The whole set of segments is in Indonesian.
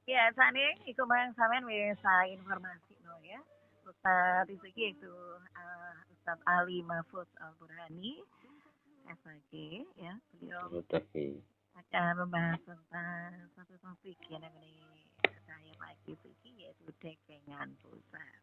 Ya, saat ini iku mang sampean bisa informasi no ya. Ustaz iki itu Ustaz Ali Mahfuz Al Burhani SAG ya. Beliau Mutaki. akan membahas tentang satu topik yang mengenai saya pagi ini yaitu dekengan pusat.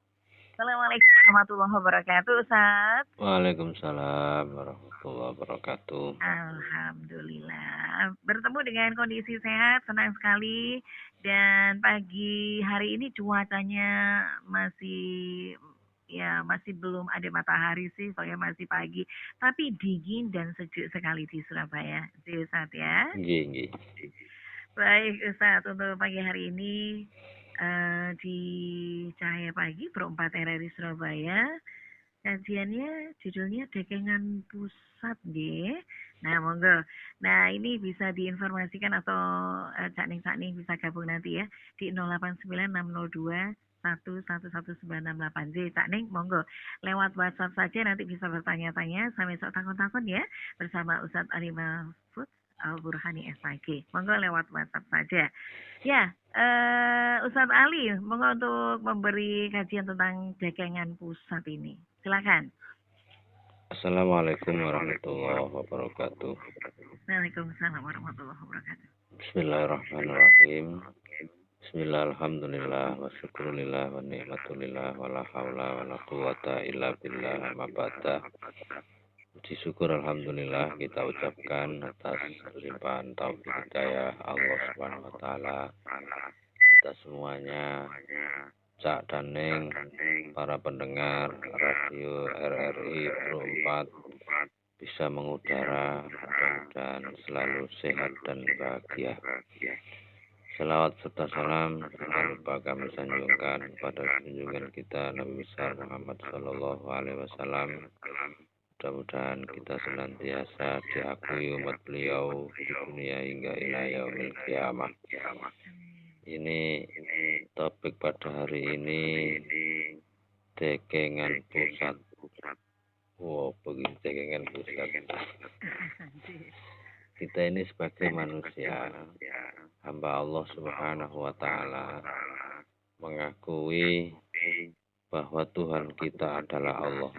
Assalamualaikum warahmatullahi wabarakatuh, Ustaz. Waalaikumsalam warahmatullahi wabarakatuh. Alhamdulillah. Bertemu dengan kondisi sehat, senang sekali. Dan pagi hari ini cuacanya masih belum ada matahari sih, soalnya masih pagi. Tapi dingin dan sejuk sekali di Surabaya. Itu Ustaz ya. Nggih, nggih. Baik Ustaz, untuk pagi hari ini di Cahaya Pagi Perempat RRI Surabaya. Kajiannya judulnya Dekengan Pusat deh. Nah, monggo. Nah, ini bisa diinformasikan atau Cak Ning bisa gabung nanti ya di 089602 1111968 J. Cak Ning, monggo. Lewat WhatsApp saja nanti bisa bertanya-tanya sampai sok takon-takon ya bersama Ustadz Alimah Food Al Burhani SAG. Monggo lewat WhatsApp saja. Ya, Ustadz Ali, monggo untuk memberi kajian tentang dekengan pusat ini. Silakan. Assalamualaikum warahmatullahi wabarakatuh. Waalaikumsalam warahmatullahi wabarakatuh. Bismillahirrahmanirrahim. Bismillah, alhamdulillah, wa syukurillah, wa ni'matulillah, wa la hawla wa la quwata illa billah, amma ba'da. Puji syukur alhamdulillah kita ucapkan atas limpahan taufik hidayah Allah Subhanahu wa taala. Kita semuanya, Cak dan Neng, para pendengar radio RRI 4 bisa mengudara, mudah-mudahan selalu sehat dan bahagia. Selawat serta salam jangan lupa kami sanjungkan pada junjungan kita Nabi besar Muhammad Sallallahu Alaihi Wasallam. Mudah-mudahan kita senantiasa diakui umat beliau di dunia hingga ila yaumil qiyamah. Ini topik pada hari ini dekengan pusat. Wow, begini dekengan pusat. Kita ini sebagai manusia, hamba Allah Subhanahu wa taala, mengakui bahwa Tuhan kita adalah Allah.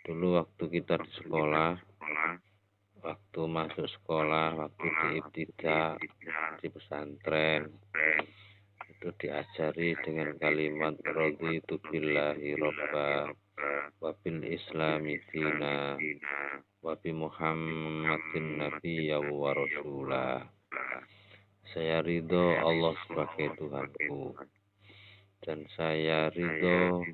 Dulu waktu kita di sekolah, waktu masuk sekolah, waktu di ibtidah, di pesantren, itu diajari dengan kalimat raditu billahi robba wa bil islami dina wa bi muhammadin nabiyya wa rasulah. Saya ridho Allah sebagai Tuhanku dan saya ridho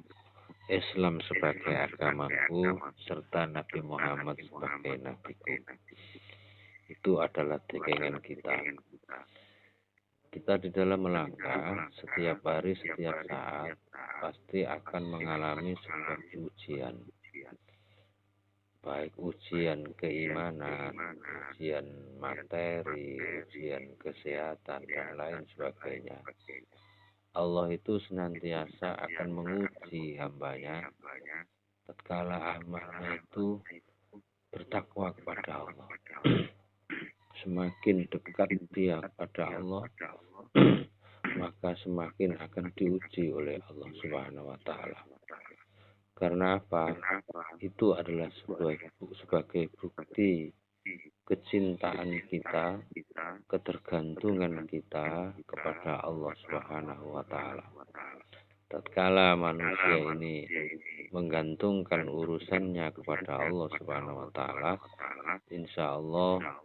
Islam sebagai agamaku serta Nabi Muhammad sebagai nabiku. Itu adalah dekengan kita. Kita di dalam melangkah setiap hari, setiap saat pasti akan mengalami sebuah ujian. Baik ujian keimanan, ujian materi, ujian kesehatan, dan lain sebagainya. Allah itu senantiasa akan menguji hambanya tatkala hambanya itu bertakwa kepada Allah. Semakin dekat dia kepada Allah, maka semakin akan diuji oleh Allah Subhanahu wa taala. Karena apa? Itu adalah sebagai bukti kecintaan kita, ketergantungan kita kepada Allah Subhanahu wa taala. Tatkala manusia ini menggantungkan urusannya kepada Allah Subhanahu wa taala, insya Allah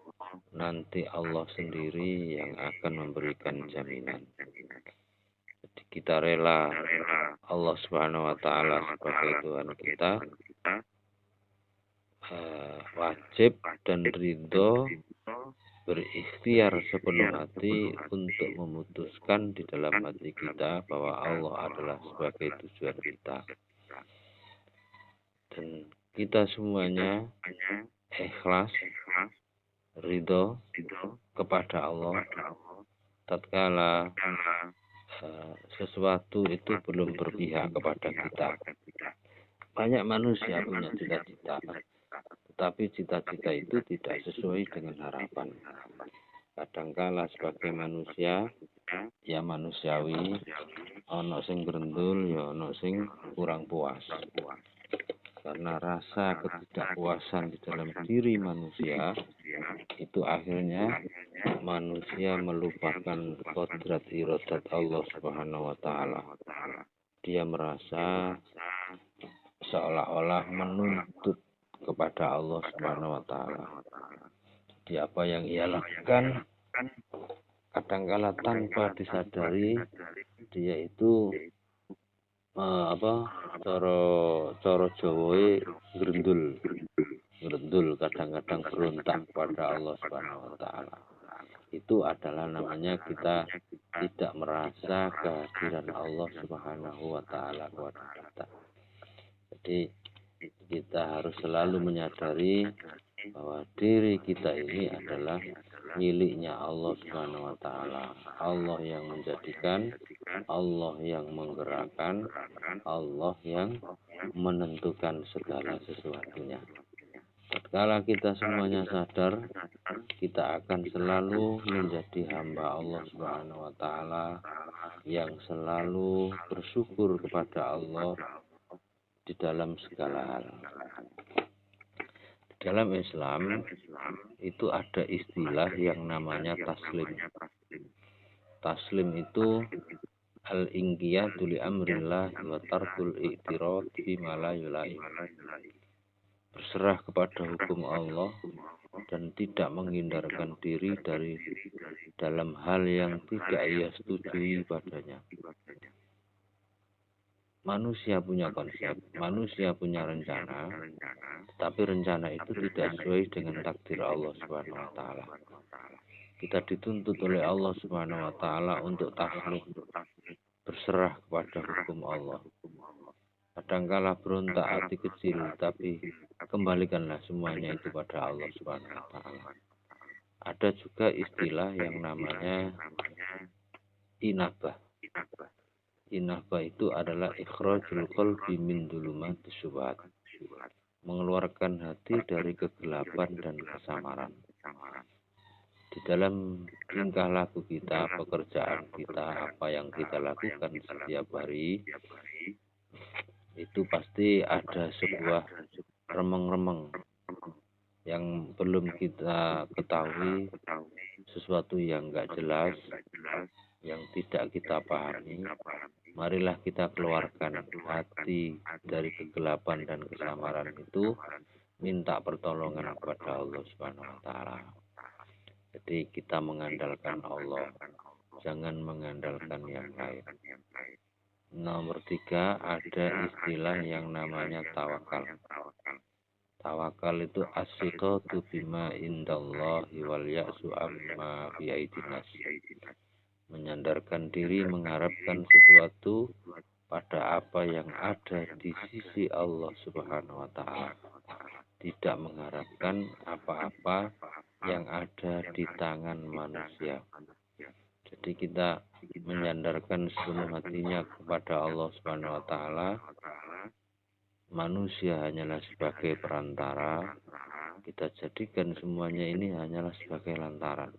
nanti Allah sendiri yang akan memberikan jaminan. Jadi kita rela Allah Subhanahu wa taala sebagai Tuhan kita, wajib dan ridho berikhtiar sepenuh hati untuk memutuskan di dalam hati kita bahwa Allah adalah sebagai tujuan kita. Dan kita semuanya ikhlas, ridho kepada Allah tatkala sesuatu itu belum berpihak kepada kita. Banyak manusia punya cita-cita, tetapi cita-cita itu tidak sesuai dengan harapan. Kadangkala sebagai manusia ya manusiawi, ono sing grendul ya ono sing kurang puas. Karena rasa ketidakpuasan di dalam diri manusia itu akhirnya manusia melupakan kodrat iradat Allah Subhanahu wa taala. Dia merasa seolah-olah menuntut kepada Allah Subhanahu wa taala. Di apa yang ia lakukan kadangkala tanpa disadari dia itu cara Jawa grendul kadang-kadang berontak pada Allah Subhanahu wa taala. Itu adalah namanya kita tidak merasa kehadiran Allah Subhanahu wa taala kepada kita. Jadi kita harus selalu menyadari bahwa diri kita ini adalah miliknya Allah Subhanahu wa taala. Allah yang menjadikan, Allah yang menggerakkan, Allah yang menentukan segala sesuatunya. Tatkala kita semuanya sadar, kita akan selalu menjadi hamba Allah Subhanahu wa taala yang selalu bersyukur kepada Allah di dalam segala hal. Dalam Islam itu ada istilah yang namanya taslim. Taslim itu al-inqiyadu li amrillah wa tarkul i'tirad bima la yulaim. Berserah kepada hukum Allah dan tidak menghindarkan diri dari dalam hal yang tidak ia setujui padanya. Manusia punya konsep, manusia punya rencana, tapi rencana itu tidak sesuai dengan takdir Allah Subhanahu wa taala. Kita dituntut oleh Allah Subhanahu wa taala untuk taslim, berserah kepada hukum Allah. Kadangkala berontak hati kecil, tapi kembalikanlah semuanya itu pada Allah Subhanahu wa taala. Ada juga istilah yang namanya inabah. Inabah itu adalah ikhrajul qalbi min dhulumatis syubhat. Mengeluarkan hati dari kegelapan dan kesamaran. Di dalam tingkah laku kita, pekerjaan kita, apa yang kita lakukan setiap hari, itu pasti ada sebuah remeng-remeng yang belum kita ketahui, sesuatu yang enggak jelas, yang tidak kita pahami. Marilah kita keluarkan hati dari kegelapan dan kesamaran itu, minta pertolongan kepada Allah Subhanahu wa taala. Jadi kita mengandalkan Allah, jangan mengandalkan yang lain. Nomor 3, ada istilah yang namanya tawakal. Tawakal itu as-siqatu bima indallahi wal ya'su amma fi aidinas. Menyandarkan diri, mengharapkan sesuatu pada apa yang ada di sisi Allah Subhanahu wa taala. Tidak mengharapkan apa-apa yang ada di tangan manusia. Jadi kita menyandarkan sepenuh hatinya kepada Allah Subhanahu wa taala. Manusia hanyalah sebagai perantara. Kita jadikan semuanya ini hanyalah sebagai lantaran.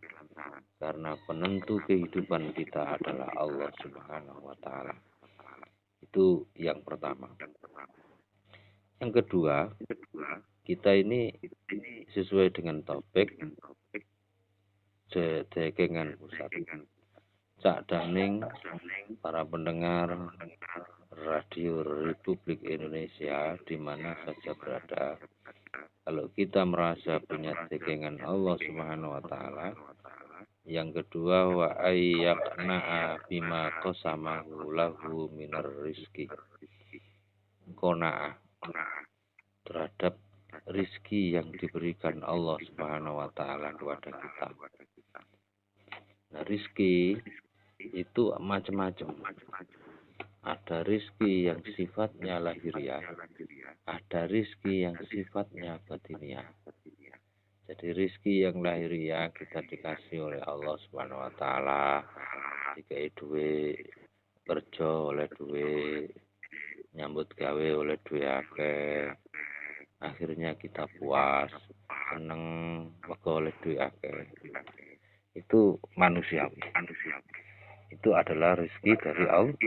Karena penentu kehidupan kita adalah Allah Subhanahu wa taala. Itu yang pertama. Yang kedua, kita ini sesuai dengan topik dekengan pusat. Cak Daning, para pendengar Radio Republik Indonesia di mana saja berada, kalau kita merasa punya dekengan Allah Subhanahu wa taala, yang kedua wa ayyaqna'a bima qasamahu lahu minar rizki. Qanaah terhadap rizki yang diberikan Allah Subhanahu wa taala kepada kita. Nah, rizki itu macam-macam. Ada rizki yang sifatnya lahiriah, ada rizki yang sifatnya batiniah. Jadi rizki yang lahiriah kita dikasih oleh Allah Subhanahu wa taala, dikai duit, kerja oleh duit, nyambut gawe oleh duit akeh. Akhirnya kita puas, seneng mergo oleh duit akeh. Itu manusiawi. itu adalah rezeki dari Allah.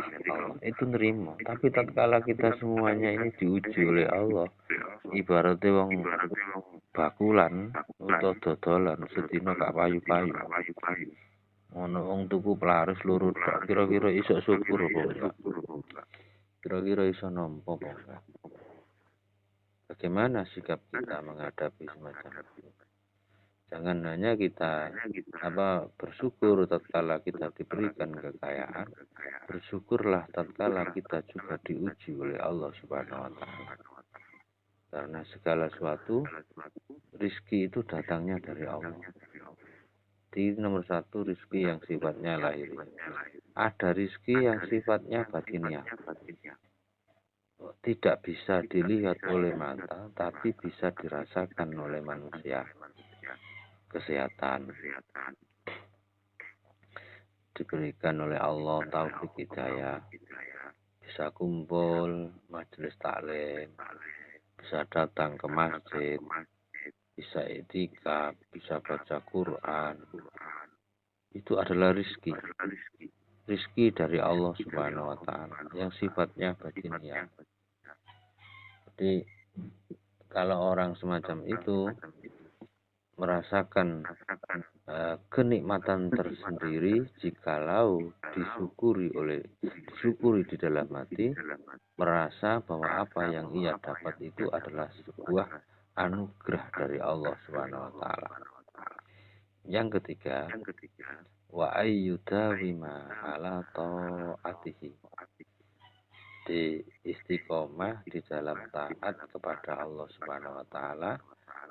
Itu nerima. Tapi tatkala kita semuanya ini diuji oleh Allah, ibaratnya wong bakulan utawa dodolan sedina gak payu-payu. Ono wong tuku pelaris loro tok, kira-kira iso syukur apa enggak? Kira-kira iso nampa apa enggak? Bagaimana sikap kita menghadapi semacam itu? Jangan hanya kita bersyukur tatkala kita diberikan kekayaan, bersyukurlah tatkala kita juga diuji oleh Allah Subhanahu wa taala. Karena segala sesuatu rizki itu datangnya dari Allah. Di nomor satu rizki yang sifatnya lahir. Ada rizki yang sifatnya batiniah. Tidak bisa dilihat oleh mata, tapi bisa dirasakan oleh manusia. Kesehatan diberikan oleh Allah, taufik hidayah, bisa kumpul majelis taklim, bisa datang ke masjid, bisa i'tikaf, bisa baca Quran. Itu adalah rizki. Rizki dari Allah Subhanahu wa taala yang sifatnya batiniah. Jadi kalau orang semacam itu merasakan kenikmatan tersendiri jikalau disyukuri di dalam hati, merasa bahwa apa yang ia dapat itu adalah sebuah anugerah dari Allah Subhanahu wa taala. Yang ketiga, wa ayyudawima ala ta'atihi, di istiqomah di dalam taat kepada Allah Subhanahu wa taala,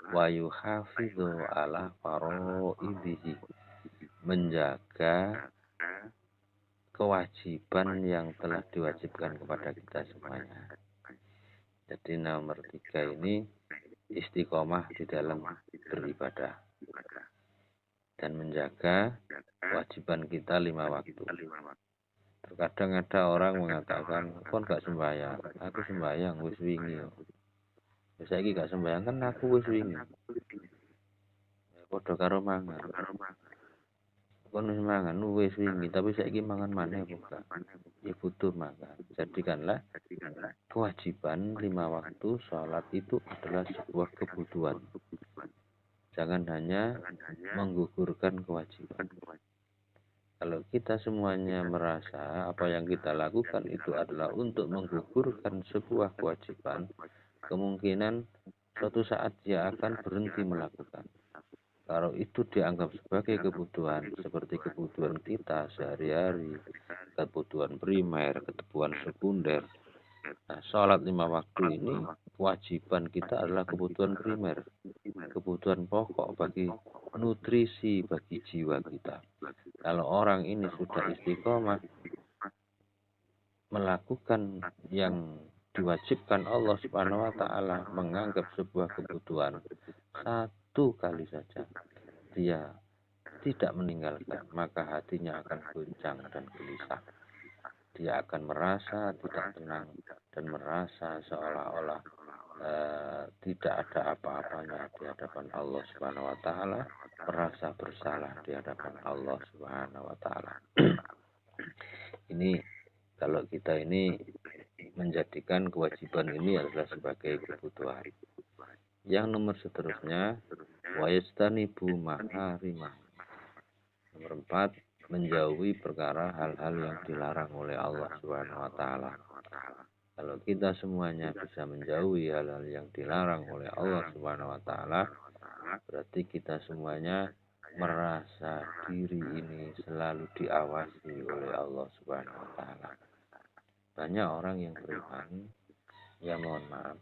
wa yuhafidhu ala fara'idihi, menjaga kewajiban yang telah diwajibkan kepada kita semuanya. Jadi nomor 3 ini istiqomah di dalam beribadah dan menjaga kewajiban kita 5 waktu. Terkadang ada orang mengatakan, kon gak sembahyang, aku sembahyang wis wingi. Saiki gak sembahyang kan aku wis wingi. Padha karo mangan. Kon wis mangan wis wingi, tapi saiki mangan maneh bukan. Ya butuh makan. Jadikanlah kewajiban 5 waktu sholat itu adalah sebuah kebutuhan. Jangan hanya menggugurkan kewajiban. Kalau kita semuanya merasa apa yang kita lakukan itu adalah untuk menggugurkan sebuah kewajiban, kemungkinan suatu saat dia akan berhenti melakukan. Kalau itu dianggap sebagai kebutuhan, seperti kebutuhan kita sehari-hari, kebutuhan primer, kebutuhan sekunder. Nah, sholat 5 waktu ini, kewajiban kita adalah kebutuhan primer, kebutuhan pokok bagi nutrisi bagi jiwa kita. Kalau orang ini sudah istiqomah melakukan yang diwajibkan Allah Subhanahu wa taala, menganggap sebuah kebutuhan, satu kali saja dia tidak meninggalkan, maka hatinya akan goncang dan gelisah. Dia akan merasa tidak tenang dan merasa seolah-olah tidak ada apa-apanya di hadapan Allah Subhanahu wa taala, merasa bersalah di hadapan Allah Subhanahu wa taala. Ini kalau kita ini menjadikan kewajiban ini adalah sebagai kebutuhan. Yang nomor seterusnya, wa yastanibu maharimah. Nomor 4, menjauhi perkara hal-hal yang dilarang oleh Allah Subhanahu wa taala. Kalau kita semuanya bisa menjauhi hal-hal yang dilarang oleh Allah Subhanahu wa taala, berarti kita semuanya merasa diri ini selalu diawasi oleh Allah Subhanahu wa taala. Banyak orang yang beriman, ya mohon maaf,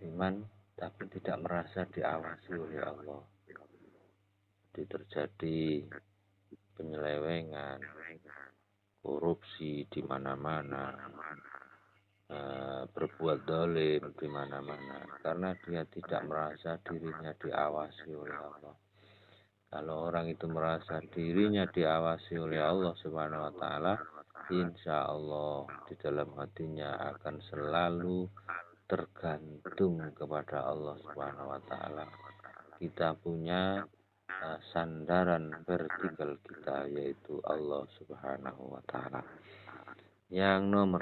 iman tapi tidak merasa diawasi oleh Allah. Jadi terjadi penyelewengan, korupsi di mana-mana, berbuat zalim di mana-mana, karena dia tidak merasa dirinya diawasi oleh Allah. Kalau orang itu merasa dirinya diawasi oleh Allah Subhanahu wa taala, insya Allah di dalam hatinya akan selalu tergantung kepada Allah Subhanahu wa taala. Kita punya sandaran vertikal kita, yaitu Allah Subhanahu wa Ta'ala. Yang nomor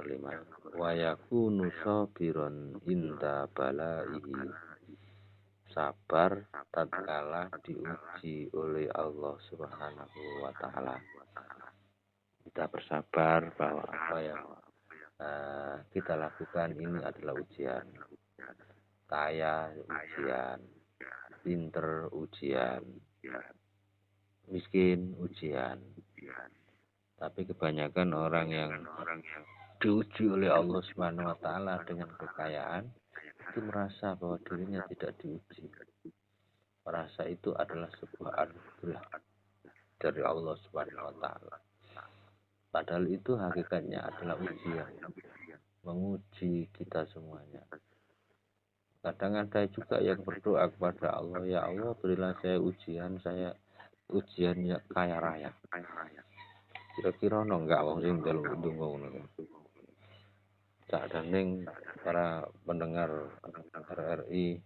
5, wa yakunu sabiron inda balaihi, sabar tatkala diuji oleh Allah Subhanahu wa Ta'ala. Kita bersabar bahwa apa yang kita lakukan ini adalah ujian. Kaya ujian, pinter ujian, miskin ujian. Tapi kebanyakan orang yang diuji oleh Allah Subhanahu wa Ta'ala dengan kekayaan itu merasa bahwa dirinya tidak diuji. Merasa itu adalah sebuah anugerah dari Allah Subhanahu wa Ta'ala. Padahal itu hakikatnya adalah ujian, menguji kita semuanya. Kadang ada juga yang berdoa kepada Allah, ya Allah berilah saya ujian ya kaya raya. Kira-kira enggak wong sing njaluk ndonga ngono. Sakjane para pendengar RRI,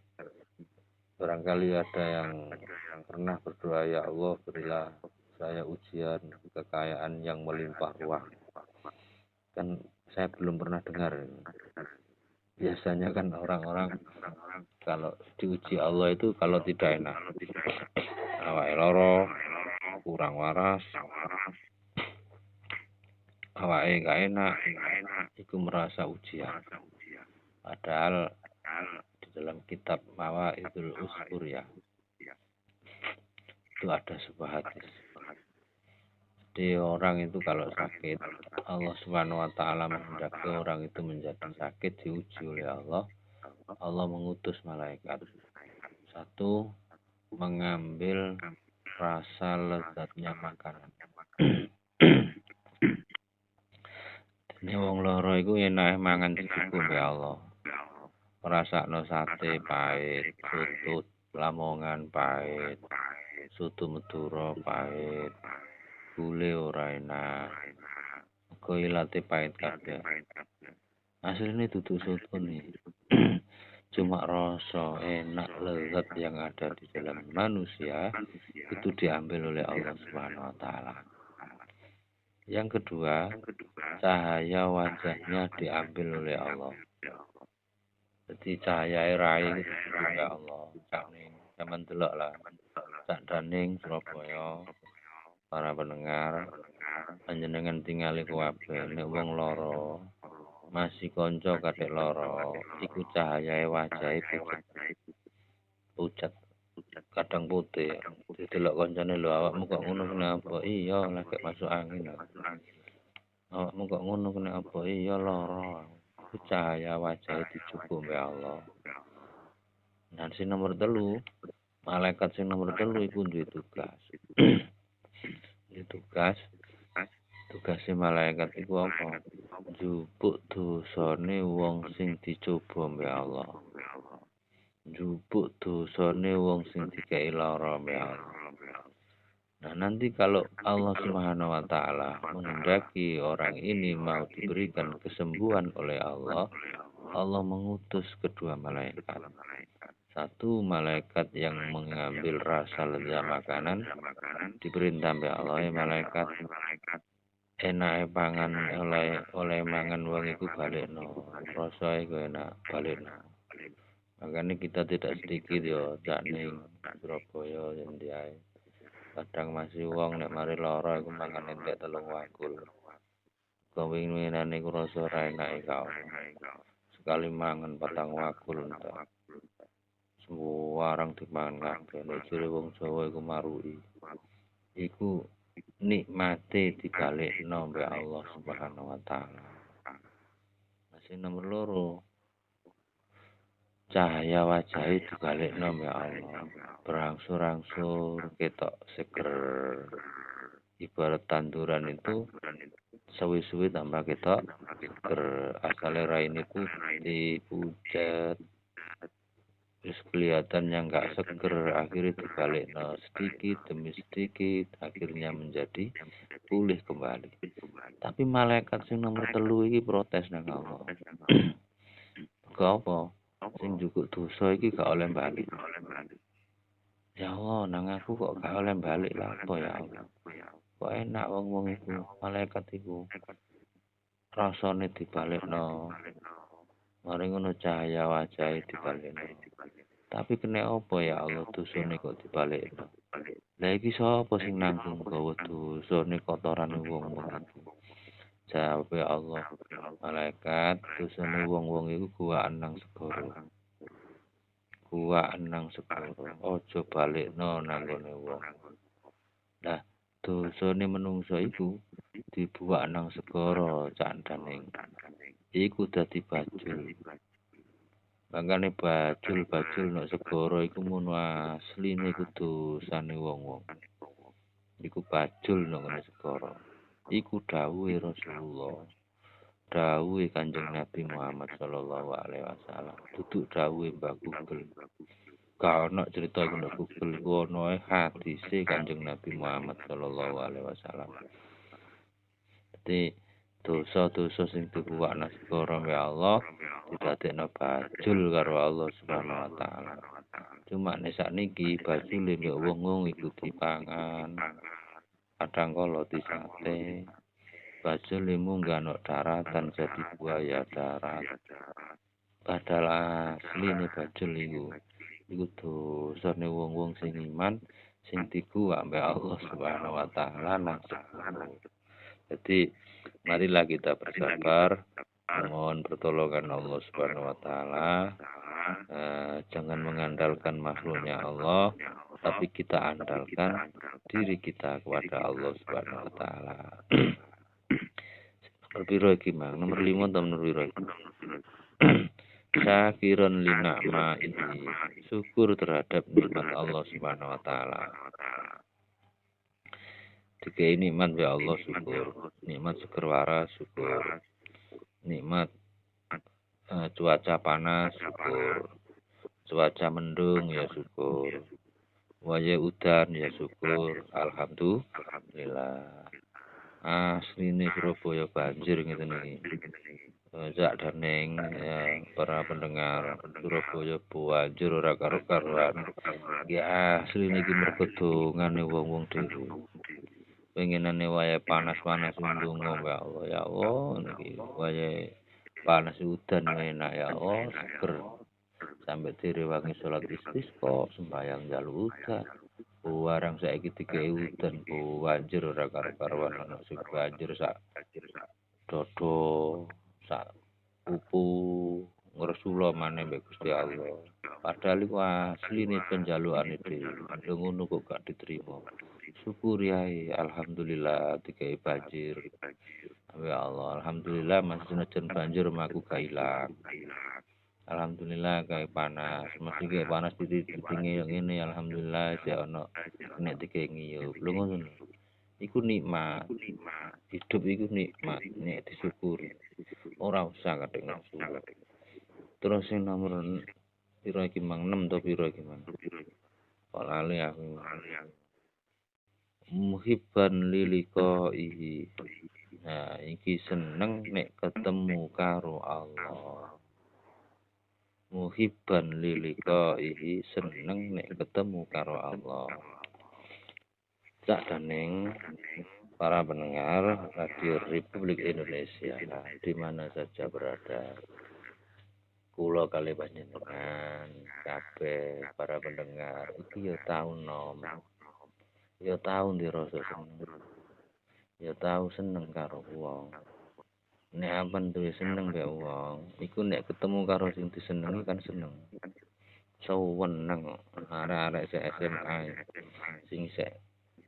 barangkali ada yang pernah berdoa, ya Allah berilah saya ujian kekayaan yang melimpah ruah. Kan saya belum pernah dengar. Biasanya kan orang-orang kalau diuji Allah itu kalau tidak enak, awake loro, kurang waras, awake gak enak, itu merasa ujian. Padahal di dalam kitab Mawaidul Uskur ya, itu ada sebuah hadis. Jadi orang itu kalau sakit, Allah Subhanahu wa Ta'ala menghendaki orang itu menjadi sakit, diuji oleh Allah. Allah mengutus malaikat. Satu, mengambil rasa lezatnya makanan. Ini wong loro iku enake mangan dicukup ya Allah. Rasakno sate pahit, soto Lamongan pahit, soto Madura pahit, gule ora enak, koilate pahit kabeh. Asline duduk soto nih. Cuma rasa enak lezat yang ada di dalam manusia itu diambil oleh Allah Subhanahu wa Ta'ala. Yang kedua, cahaya wajahnya diambil oleh Allah. Jadi cahaya rai itu oleh Allah. Zaman delok lah. Sak Daning Surabaya, para pendengar, panjenengan tingali kuwabe nek wong loro masih konco kadek loro, iku cahaya wajahe pucat. Kadang putih. Didelok koncone lho, awakmu kok ngono kenapa? Iya, lagi masuk angin. Awakmu kok ngono kenapa? Iya, loro. Iku cahaya wajahe dicukup ya Allah. Dan si nomor 3, malaikat sing nomor 3 iku duwe tugas. Tugasé malaikat iku apa? Njupuk dosane wong sing dicoba ya Allah. Njupuk dosane wong sing dikei lara ya Allah. Nah, nanti kalau Allah Subhanahu wa Ta'ala menghendaki orang ini mau diberikan kesembuhan oleh Allah, Allah mengutus kedua malaikat. Satu, malaikat yang mengambil rasa lezat makanan, diperintah oleh Allah, ya malaikat enake pangan oleh mangan wong iku balekno, rasa iku enak balekno. Makanya kita tidak sedikit yo Daning Surabaya yen diae. Kadang masih wong nek mari lara iku mangan entek 3 wakul. Kewinginane iku rasa ora enak kau. Sekali mangan 4 wakul entek. Sembarang dimangan kabeh. Nek jere wong Jawa iku marui. Iku nikmate dibalekno mbek Allah Subhanahu wa Ta'ala. Masih nomor 2, cahaya wajahe dibalekno mbek Allah. Berangsur-angsur ketok seger. Ibarat tanduran itu suwi-suwi tambah ketok seger. Asale raine putih, pucat. Terus kelihatan yang gak seger, akhirnya dibalekno sedikit demi sedikit, akhirnya menjadi pulih kembali. Tapi malaikat sing nomor 3 iki protes nang Allah. Kok apa? sing njukuk dosa iki gak oleh balik. Ya Allah, nang aku kok gak oleh balik lah apa ya Allah. Kok enak wong-wong iku, malaikat iku. Rasane dibalekno. Mari ngono cahaya wajahe dibalekno. Tapi kena apa ya Allah dosane kok dibalekno. Lah iki sapa sing nanggung gawa dosane kotorane wong-wong iki? Jawab ya Allah, malaikat dosane wong-wong iku guwaan nang segara. Guwaan nang segara. Aja balekno nang gone wong. Lah dosane menungso iku dibuak nang segara candhaning. Iku dadi bajul. Mangkane bajul nang segara iku mun asline iku dosane wong-wong. Iku bajul nang segara. Iku dawuhe Rasulullah. Dawuhe Kanjeng Nabi Muhammad sallallahu alaihi wasallam. Duduk dawuhe Mbak Google. Gak ono cerita iku ndek Google iku ono hadise Kanjeng Nabi Muhammad sallallahu alaihi wasallam. Dadi dosa-dosa sing dibuak nang segara ya Allah didadekno bajul karo Allah Subhanahu wa taala. Cuma nek sakniki bajule mbek wong-wong iku dipangan. Kadang kala disate. Bajule munggah nang daratan jadi buaya darat. Padahal asline bajul iku dosane wong-wong sing iman sing diguwak mbek Allah Subhanahu wa taala nang segara. Jadi marilah kita bersabar, mohon pertolongan Allah Subhanahu wa taala. Jangan mengandalkan makhluknya Allah, tapi kita andalkan diri kita kepada Allah Subhanahu wa taala. Nomor piro iki, Mang? Nomor 5 atau nomor piro iki? Syakiran li ni'ma ini. Syukur terhadap nikmat Allah Subhanahu wa taala. Dikei nikmat ya Allah syukur. Nikmat seger waras syukur. Nikmat cuaca panas syukur. Cuaca mendung ya syukur. Waya udan ya syukur. Alhamdulillah. Asline Surabaya banjir ngeten iki. Jak daning ya, para pendengar Surabaya banjir ora karo-karuan. Ya asline iki mergo dongane wong-wong dhewe. Pengenane wayahe panas-panas ndonga ya Allah. Ya Allah niki wayahe panas udan enak ya Allah seger. Sampai direwangi salat istisqa sembahyang njaluk udan. Warang saiki dikei udan banjir ora karo-karuan ana sing banjir sak dodo sak pupu ngresula maneh mbek Gusti Allah. Padahal iku asline penjalukane dhewe. Ngono kok gak diterima. Syukuri ae alhamdulillah dikei banjir. Ya Allah alhamdulillah masih senajan banjir omahku gak ilang. Alhamdulillah kayak panas, masih kayak panas di tinggi yang ini alhamdulillah sih ono nek dikei ngiyup. Lho ngono. Iku nikmat. Hidup iku nikmat, nek disyukuri. Ora usah kadang nafsu. Terus sing nomor piro iki Mang 6 to piro iki Mang? Kok lali aku. Muhibban liliqaihi. Nah, iki seneng nek ketemu karo Allah. Muhibban liliqaihi seneng nek ketemu karo Allah. Sakdaning para pendengar Radio Republik Indonesia di mana saja berada. Kula kali panjenengan kabeh para pendengar iki ya tau nom. Ya tau ndirasa seneng. Ya tau seneng karo wong. Nek ampun duwe seneng mbek wong, iku nek ketemu karo sing disenengi kan seneng. Seneng arek-arek sik SMA sing sik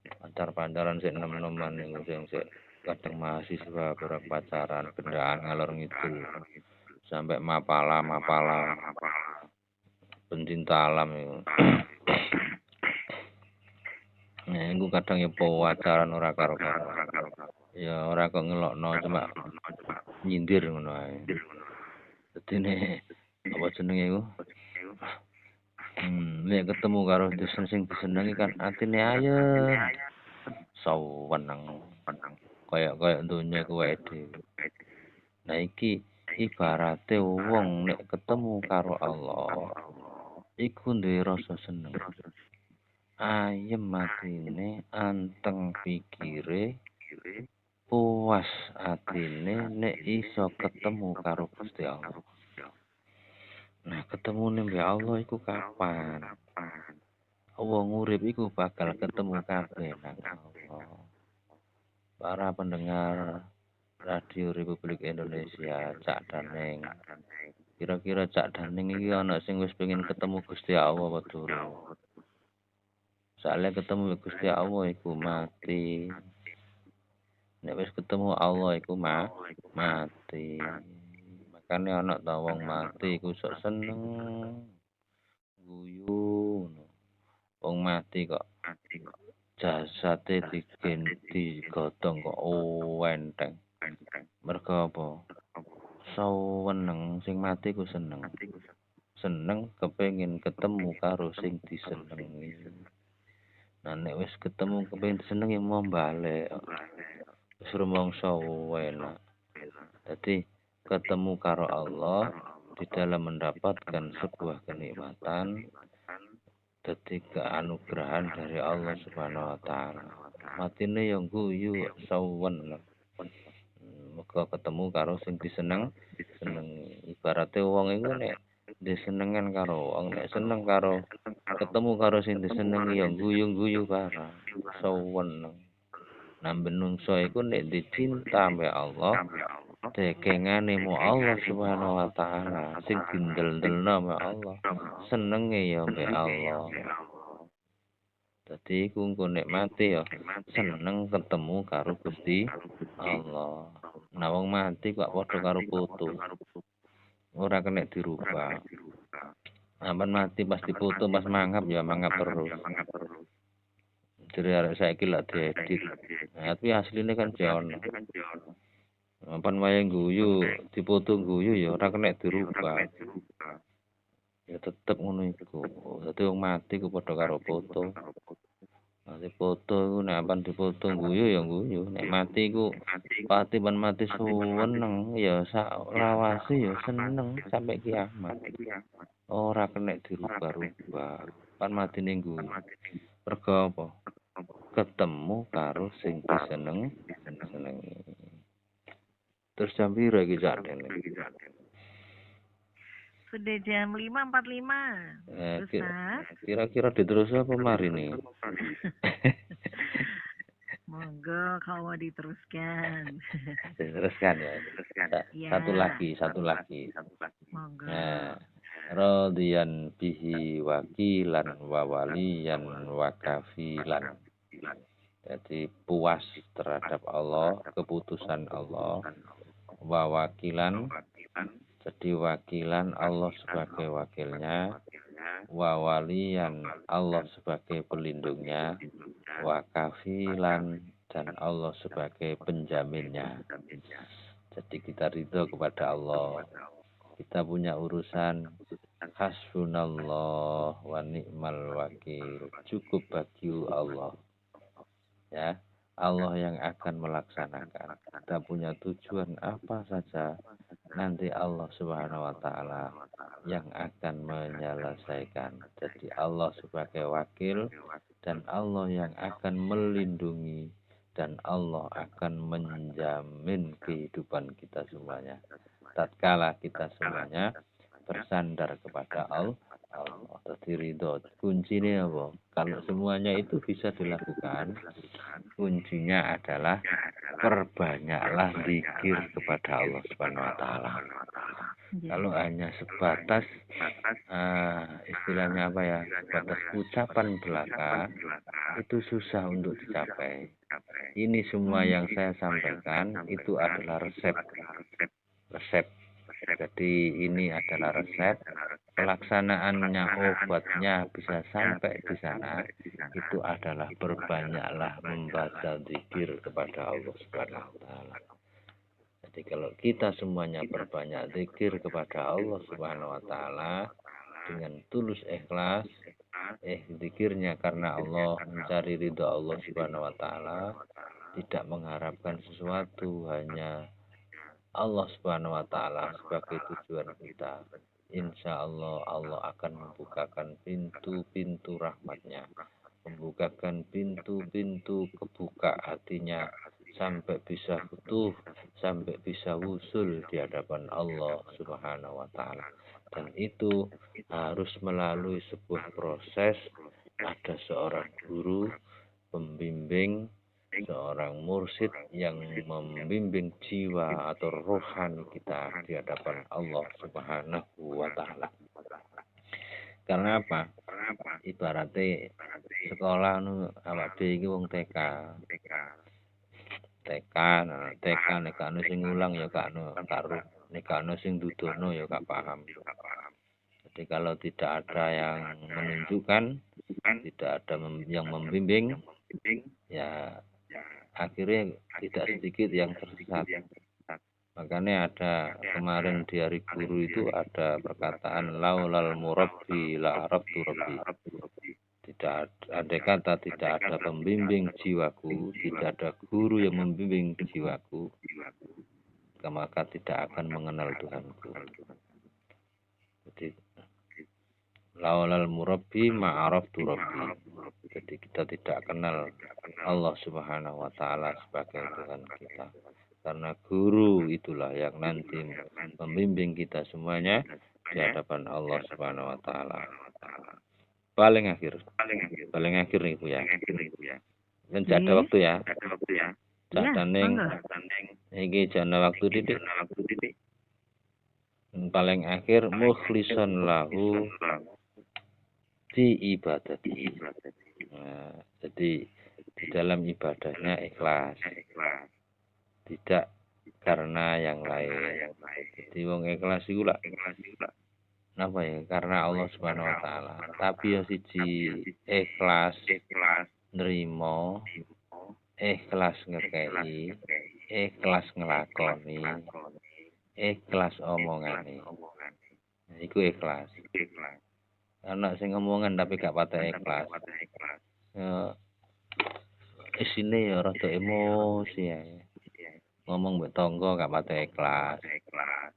pacar-pacaran sik nem-neman niku sing sik kadang mahasiswa bareng pacaran gendaan ngalor ngidul sampai mapala pencinta alam itu. Nah, iku kadang ya pacaran ora karo-karo. Ya ora kok ngelokno cuma nyindir ngono ae. Dadine apa jenenge iku? Nek ketemu karo sing disenengi kan atine ayem. Seneng. Kayak donya ku wae dhewe. Nah iki ibarate wong nek ketemu karo Allah iku duwe rasa seneng. Ayem atine, anteng pikire, puas atine nek iso ketemu karo Gusti Allah. Nah, ketemune mbek Allah iku kapan? Wong urip iku bakal ketemu kabeh nang Allah. Para pendengar Radio Republik Indonesia, Cak Daneng. Kira-kira Cak Daneng iki ana sing wis pengen ketemu Gusti Allah apa durung? Soalnya ketemu Gusti Allah iku mati. Nek wis ketemu Allah iku mati. Makane ana ta wong mati iku sok seneng. Guyu. Wong mati kok jasate digotong kok enteng. Mergo apa? Seneng sing mati ku seneng. Seneng kepengin ketemu karo sing disenengi. Nah nek wis ketemu kepengin disenengi mau balik. Wis rumangsa enak. Jadi ketemu karo Allah di dalam mendapatkan sebuah kenikmatan, dadi keanugerahan dari Allah Subhanahu wa taala. Matine yang guyu sawen. Muga ketemu karo sing seneng. Ibarate wong iku nek disenengan karo wong, nek seneng karo ketemu karo sing disenengi ya guyu-guyu barang. Sawen. Nah menungso iku nek dicinta mbek Allah, dekengane mu Allah Subhanahu wa taala, sing dindel-ndelno mbek Allah, senenge ya mbek Allah. Dadi iku engko nek mati ya seneng ketemu karo Gusti Allah. Nah wong mati kok padha karo foto. Ora kena dirubah. Aman mati pas dipoto pas mangap ya mangap terus. Jadi arek saiki lak diedit. Nah, tapi asline kan jono. Pan wayang guyu, dipoto guyu ya ora kena dirubah. Ya tetep ngono iku. Dadi wong mati ku padha karo foto. Nanti foto iku nek pan dipoto guyu ya guyu. Nek mati iku pati pan mati seneng ya sak lawase ya seneng sampai kiamat. Ora kena dirubah-rubah. Pan matine guyu. Mergo apa? Ketemu karo sing disenengi. Terus jam piro iki Cak Den? Sudah jam 5.45. Kira-kira diterus apa mari nih? Monggo kalau mau diteruskan. Diteruskan ya. Satu lagi. Monggo. Nah, radiyan bihi wakilan wa waliyan wa kafilan. Jadi puas terhadap Allah, keputusan Allah, wa wakilan, jadi wakilan Allah sebagai wakilnya, wa waliyan Allah sebagai pelindungnya, wa kafilan dan Allah sebagai penjaminnya. Jadi kita ridho kepada Allah. Kita punya urusan hasbunallah wa ni'mal wakil. Cukup bagi Allah. Ya, Allah yang akan melaksanakan. Kita punya tujuan apa saja, nanti Allah Subhanahu wa taala yang akan menyelesaikan. Jadi Allah sebagai wakil dan Allah yang akan melindungi dan Allah akan menjamin kehidupan kita semuanya. Tatkala kita semuanya bersandar kepada Allah. Jadi ridho. Kuncinya apa? Kalau semuanya itu bisa dilakukan, kuncinya adalah perbanyaklah zikir kepada Allah Subhanahu wa taala. Kalau hanya sebatas istilahnya apa ya? Sebatas ucapan belaka itu susah untuk dicapai. Ini semua yang saya sampaikan itu adalah resep. Jadi ini adalah resep, pelaksanaannya, obatnya bisa sampai di sana. Itu adalah berbanyaklah membaca zikir kepada Allah Subhanahu wa taala. Jadi kalau kita semuanya berbanyak zikir kepada Allah Subhanahu wa taala dengan tulus ikhlas, zikirnya karena Allah, mencari ridha Allah Subhanahu wa taala, tidak mengharapkan sesuatu, hanya Allah Subhanahu wa taala sebagai tujuan kita, insya Allah Allah akan membukakan pintu-pintu rahmatnya, membukakan pintu-pintu kebuka hatinya sampai bisa utuh, sampai bisa wusul di hadapan Allah Subhanahu wa taala. Dan itu harus melalui sebuah proses, ada seorang guru, pembimbing, seorang mursyid yang membimbing jiwa atau rohani kita di hadapan Allah Subhanahu wa taala. Karena apa? Ibaratnya sekolah nu awak dhewe iki wong TK. TK nek anu sing ngulang ya gak anu karo, nek anu sing dudono ya gak paham. Jadi kalau tidak ada yang menunjukkan, tidak ada yang membimbing, ya akhirnya tidak sedikit yang tersesat. Makanya ada kemarin di hari guru itu ada perkataan laulal murabbi la arabtu rabbi. Tidak andai kata tidak ada pembimbing jiwaku, tidak ada guru yang membimbing jiwaku, maka tidak akan mengenal Tuhanku. Jadi laulal murabbi ma'araftu rabbi. Jadi kita tidak kenal Allah Subhanahu wa taala sebagai Tuhan kita. Karena guru itulah yang nanti membimbing kita semuanya di hadapan Allah Subhanahu wa taala. Paling akhir nih Bu ya. Kan ada waktu ya. Jadaning iki jana waktu titik. Paling akhir mukhlisan lahu di ibadati. Nah, jadi di dalam ibadahnya ikhlas. Tidak karena yang lain. Jadi wong ikhlas iku lak napa ya? Karena Allah Subhanahu wa taala. Tapi ya siji ikhlas nrimo, ikhlas ngekei, ikhlas ngelakoni, ikhlas omongane. Iku ikhlas. Ana sing ngomongan tapi gak patah ikhlas. Ya isine ya rada emosi ya. Ngomong mbek tangga gak patah ikhlas.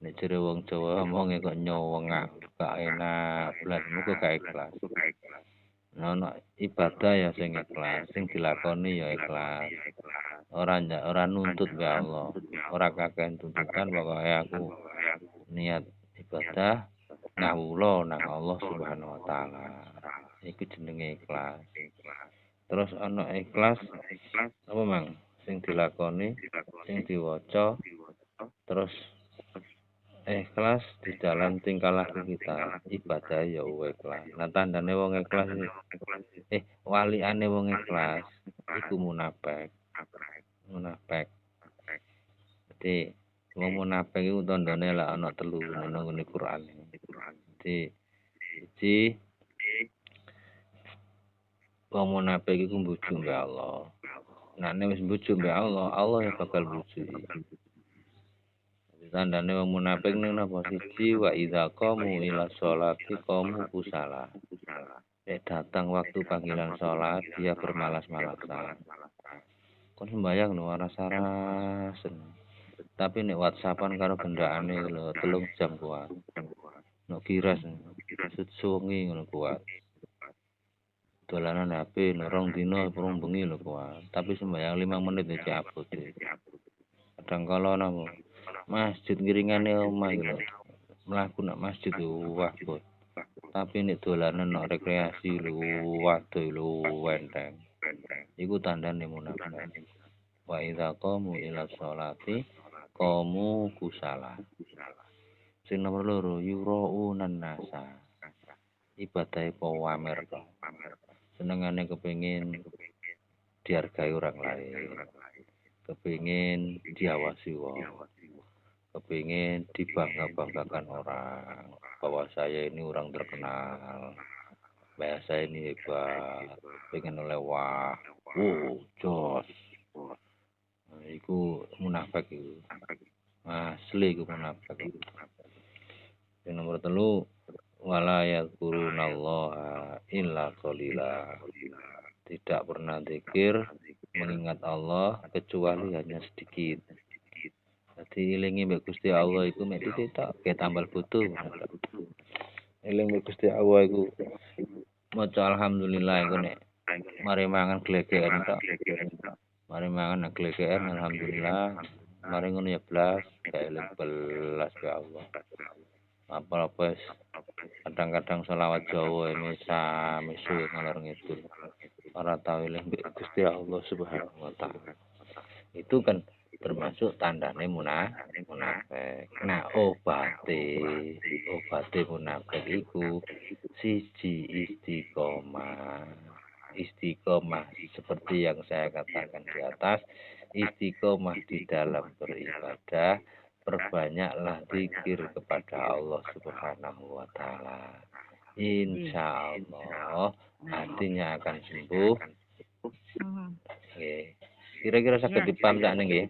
Nek jero wong Jawa omonge kok nyowengak, gak enak, blas muga gak ikhlas. Ana ibadah ya sing ikhlas, sing dilakoni ya ikhlas. Ora nuntut be Allah, ora kakek tuntutan pokoke aku niat ibadah ngawula nang Allah Subhanahu wa taala. Iku jenenge ikhlas. Terus ana ikhlas apa Mang? Sing dilakoni, sing diwaca, terus ikhlas di dalam tingkah laku kita, ibadah ya ikhlas. Nah tandane wong ikhlas walikane wong ikhlas iku munafik. Jadi wong munafik iku tandane lah ana telu nang ngene Quran. Jadi siji wong munafik iku mbujuk mbek Allah. Nek wis mbujuk mbek Allah, Allah ya bakal mbujuki. Tandane wong munafik ning napa siji wa idza qamu ila sholati qamu kusala. Datang waktu panggilan sholat dia bermalas-malasan. Kon sembayang lho ora sarasen. Tapi nek WhatsAppan karo bendaane lho 3 jam kuat. Nek kiras suwengi ngono kuat. Dolanan HP norong dino perung bengi lho kuat. Tapi sembayang 5 menit iki abot. Kadang kala napa masjid ngiringane omah lho. Mlaku nang masjid abot. Tapi nek dolanan nang rekreasi lho waduh lho enteng. Iku tandane munafik. Wa idza qamu ila sholati qamu kusala. Sing nomor 2 yuraunan nasa. Ibadah pamer. Senengane kepengin dihargai orang lain. Kepengin diawasi wong. Kepengin dibangga-banggakan orang. Bahwa saya ini orang terkenal. Bahwa saya ini hebat. Pengen oleh wah. Jos. Nah, iku munafik iku. Asli iku munafik. Yang nomor 3 wala yadhkurunallaha illa qalila. Tidak pernah zikir mengingat Allah kecuali hanya sedikit. Dielingi mbek Gusti Allah iku mek dicetok ke tambal butuh. Eling mbek Gusti Allah iku maca alhamdulillah iku nek mari mangan glegeken tok. Mari mangan glegeken alhamdulillah. Mari ngono ya blas, gak eling belas ya Allah. Apa-apa kadang-kadang selawat Jawa misu ngalor ngidul. Ora tau eling mbek Gusti Allah Subhanahu wa taala. Itu kan termasuk tandane munafik. Nah, obate munafik iku siji istiqomah. Istiqomah seperti yang saya katakan di atas, istiqomah di dalam beribadah, perbanyaklah zikir kepada Allah Subhanahu wa taala. Insya Allah hatinya akan sembuh. Oke. Kira-kira sakit dipaham tak nggih?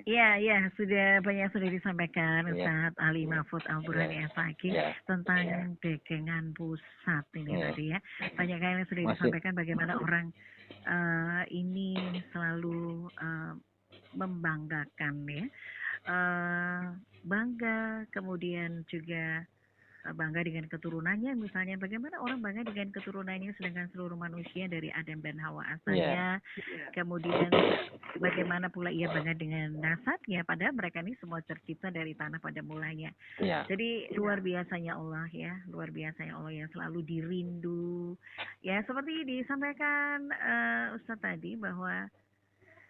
Iya, sudah disampaikan Ustaz Ali Mahfud Al-Burhani SAG tentang dekengan pusat ini tadi ya. Banyak kali yang sudah disampaikan bagaimana orang ini selalu membanggakan ya. Bangga, kemudian juga bangga dengan keturunannya, misalnya bagaimana orang bangga dengan keturunannya sedangkan seluruh manusia dari Adam dan Hawa asalnya. Kemudian bagaimana pula ia bangga dengan nasabnya, padahal mereka ini semua tercipta dari tanah pada mulanya. Jadi luar biasanya Allah ya, luar biasanya Allah yang selalu dirindu. Ya seperti disampaikan Ustaz tadi bahwa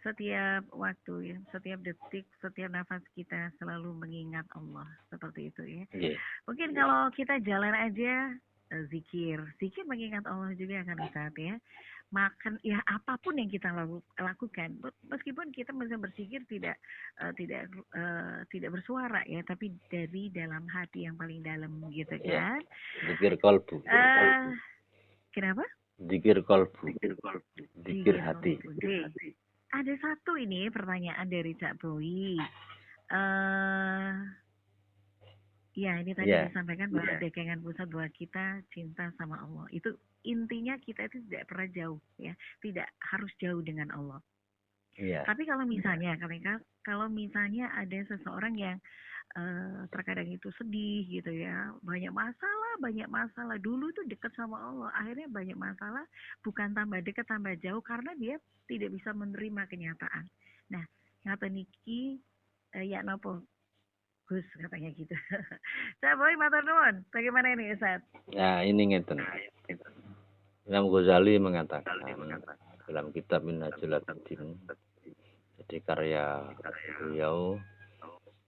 setiap waktu ya, setiap detik, setiap nafas kita selalu mengingat Allah, seperti itu ya. Mungkin kalau kita jalan aja zikir mengingat Allah juga akan Ustaz ya. Makan ya apapun yang kita lakukan, meskipun kita bisa berpikir tidak bersuara ya, tapi dari dalam hati yang paling dalam gitu kan. Zikir kolbu. Kenapa? Zikir kolbu. Zikir hati. Ada satu ini pertanyaan dari Cak Boy. Ya ini tadi disampaikan bahwa dekengan pusat bahwa kita cinta sama Allah. Itu intinya kita itu tidak pernah jauh ya, tidak harus jauh dengan Allah. Tapi kalau misalnya ada seseorang yang terkadang itu sedih gitu ya, banyak masalah dulu tuh dekat sama Allah, akhirnya banyak masalah, bukan tambah dekat tambah jauh karena dia tidak bisa menerima kenyataan. Nah ngata niki ya nopo Gus katanya gitu. Saya boy matur nuwun, bagaimana ini Ustaz? Ya ini ngeten. Imam Ghazali mengatakan dalam kitab Minhajul Abidin, jadi karya beliau,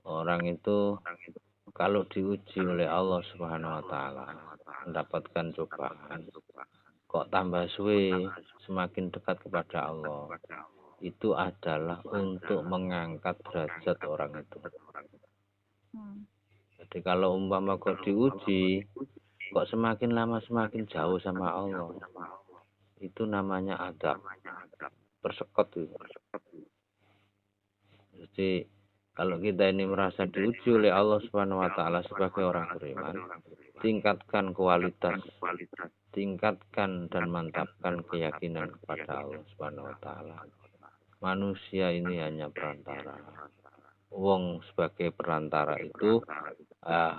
orang itu kalau diuji oleh Allah Subhanahu wa taala mendapatkan cobaan, kok tambah suwe semakin dekat kepada Allah, itu adalah untuk mengangkat derajat orang itu. Jadi kalau umpama kok diuji, kok semakin lama semakin jauh sama Allah, itu namanya adab, persekot itu. Jadi kalau kita ini merasa diuji oleh Allah Subhanahu wa taala sebagai orang beriman, tingkatkan kualitas, tingkatkan dan mantapkan keyakinan kepada Allah Subhanahu wa taala. Manusia ini hanya perantara. Wong sebagai perantara itu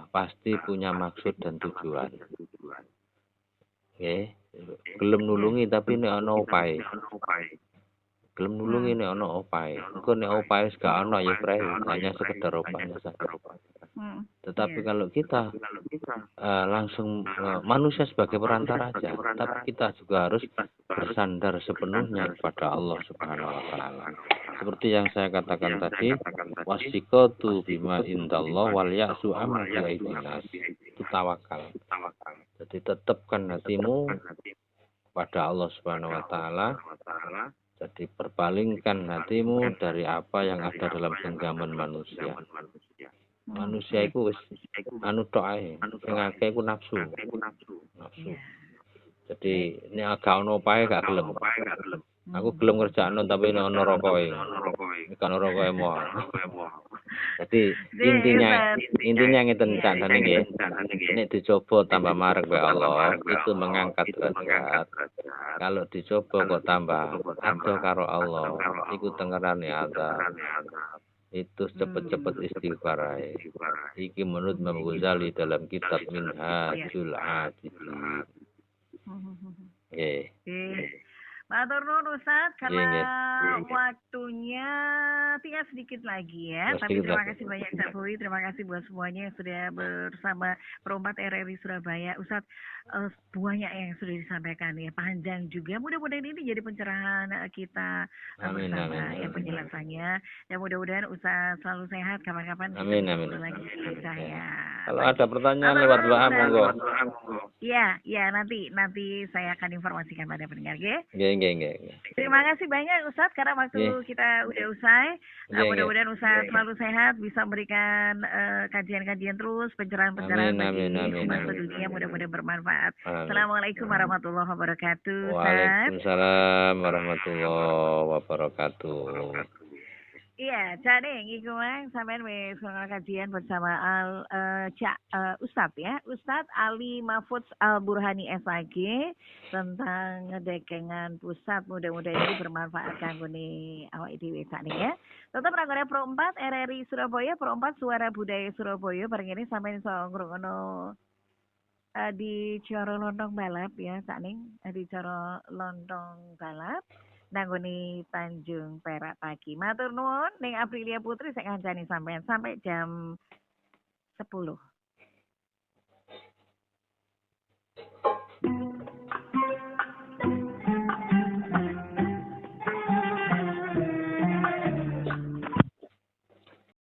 pasti punya maksud dan tujuan. Gelem nulungi tapi nek ana opahe. Gelem nulungi nek ana opahe. Engko nek opahe gak ana ya prei, hanya sekedar opahnya saja. Tetapi kalau kita langsung manusia sebagai perantara aja, tapi kita juga harus bersandar sepenuhnya kepada Allah Subhanahu wa taala. Seperti yang saya katakan tadi, wasiqatu bima indallah wal ya'su amma bi aidinas. Itu tawakal. Jadi tetapkan hatimu kepada Allah Subhanahu wa taala. Jadi berpalingkan hatimu dari apa yang ada dalam genggaman manusia. Manusia itu wis anu tok ae, sing akeh iku nafsu. Jadi nek agak ono pae gak gelem. Aku gelem ngerjakno tapi nek ono rokoke. Nek ono rokoke mau. Jadi intinya ngeten candane nggih. Nek dicoba tambah marek wae Allah, itu mengangkat derajat. Kalau dicoba kok tambah ado karo Allah, iku tengerane azab. itu cepet-cepet istighfar ae. Iki menurut Imam Ghazali dalam kitab Minhajul Abidin. Nggih. Matur nuwun Ustaz, karena Nggih. waktunya tinggal sedikit lagi ya. Ya, Tapi sedikit terima lagi. kasih banyak Ustaz Boy, terima kasih buat semuanya yang sudah bersama Perompat RRI Surabaya. Ustaz, banyak yang sudah disampaikan ya, panjang juga. Mudah-mudahan ini jadi pencerahan kita Amin, bersama amin. ya penjelasannya. Dan mudah-mudahan Ustaz selalu sehat, kapan-kapan kita Amin, amin. ngobrol lagi dengan saya. Kalau ada pertanyaan lewat WA monggo. Iya, nanti saya akan informasikan pada pendengar, ya. Nggih. Terima kasih banyak Ustadz karena waktu kita udah usai. Mudah-mudahan Ustadz selalu sehat, bisa memberikan kajian-kajian terus, pencerahan-pencerahan bagi umat dunia, mudah-mudahan bermanfaat. Assalamualaikum warahmatullahi wabarakatuh. Waalaikumsalam warahmatullahi wabarakatuh. Iya, jadi iku mang sampean wis kajian bersama Ustadz ya, Ustadz Ali Mahfudz Al Burhani SAG tentang ngedekengan pusat. Mudah-mudahan ini bermanfaat kanggo ni awak dhewe sakniki ya. Tetap ranggone Pro 4 RRI Surabaya, Pro 4 Suara Budaya Surabaya bareng ini sampean iso ngrungokno di cara lontong balap ya sakning di cara lontong balap nanggone Tanjung Perak pagi. Matur nuwun ning Aprilia Putri sing ngancani sampean sampai jam 10.